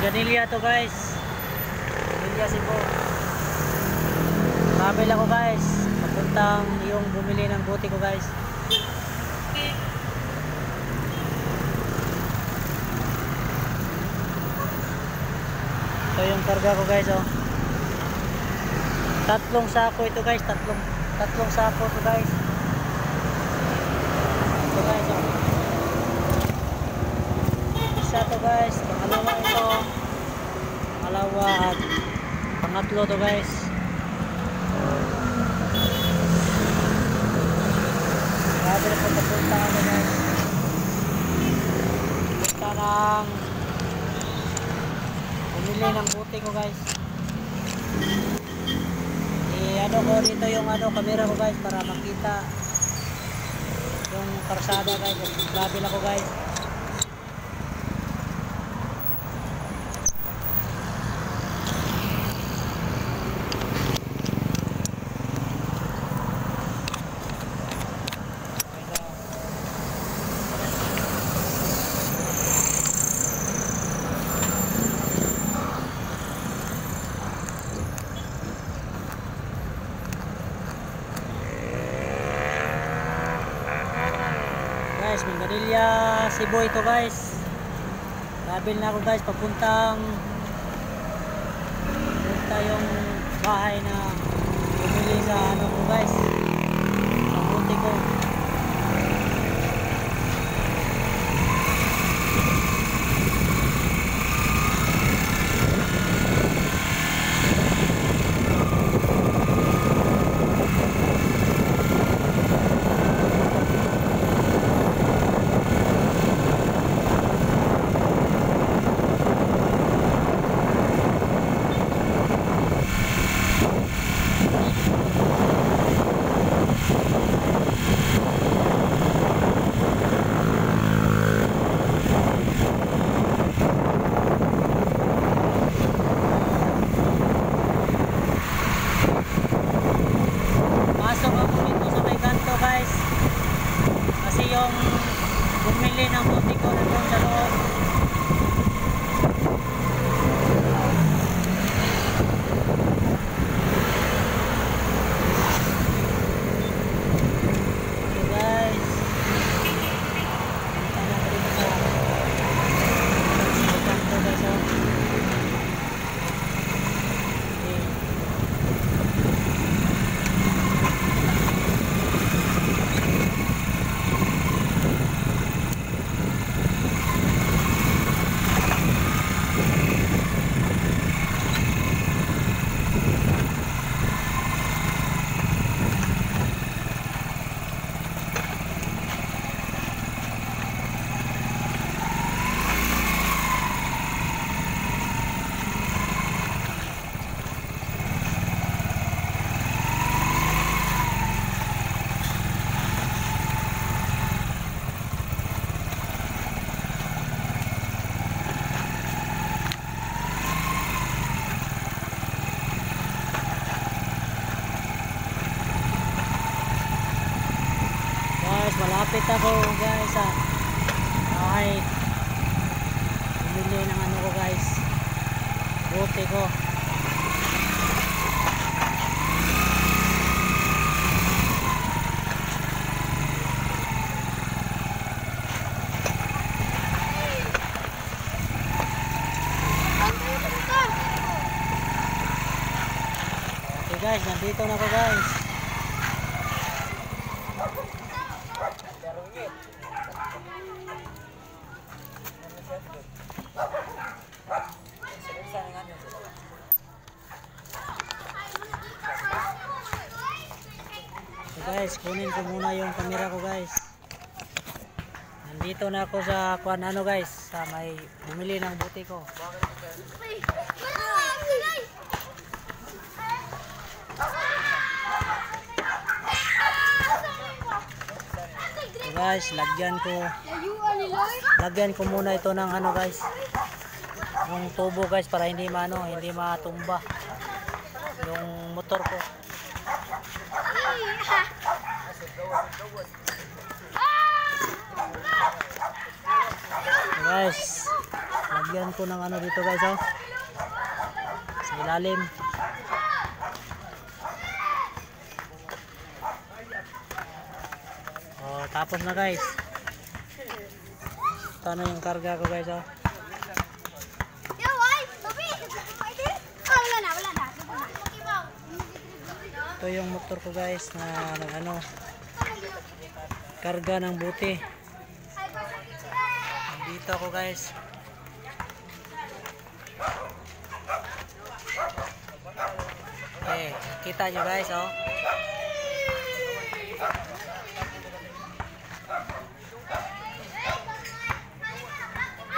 Ganilya to guys. Ganilya Cebu. Travel ako guys. Papuntang yung bumili ng buti ko guys. Ito yung karga ko guys oh. Tatlong sako ito guys. Tatlong sako ito guys. Ito guys oh. Isa to guys. Pangalawa ito. Pangalawa at pangatlo to guys. Grabe na po papunta kami guys. Punta ng bumili ng buti ko guys. Ano ko dito yung camera ko guys para makita yung karsada guys. Grabe na ko guys. Guys, Ganilya Cebu ito guys. Travel na ako guys papunta yung bahay na bumili sa ko guys, sa buti ko. Kasi yung bumili ng buti ko na doon sa loob. Okay guys. Punta na ko dito sa kanto guys oh. Malapit ako guys sa bahay. Bumili ng ko guys, buti ko. Okay guys, nandito na ako guys. Guys, kunin ko muna yung camera ko guys. Nandito na ako sa guys, sa may bumili ng buti ko. So guys, lagyan ko muna ito ng guys, yung tubo guys, para hindi matumba yung motor ko. Guys, Lagyan ko ng ano dito guys, oh. Sa ilalim. Oh, tapos na guys. Ito na yung karga ko guys, oh. Ito yung motor ko guys na ano, karga ng buti. Dito ako guys. Okay, kita nyo guys, oh.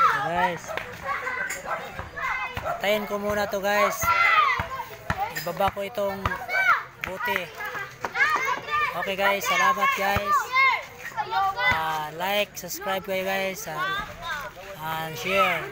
So guys, patayin ko muna to guys. Ibaba ko itong buti. Okay guys, salamat guys. Like, subscribe kayo guys, and share.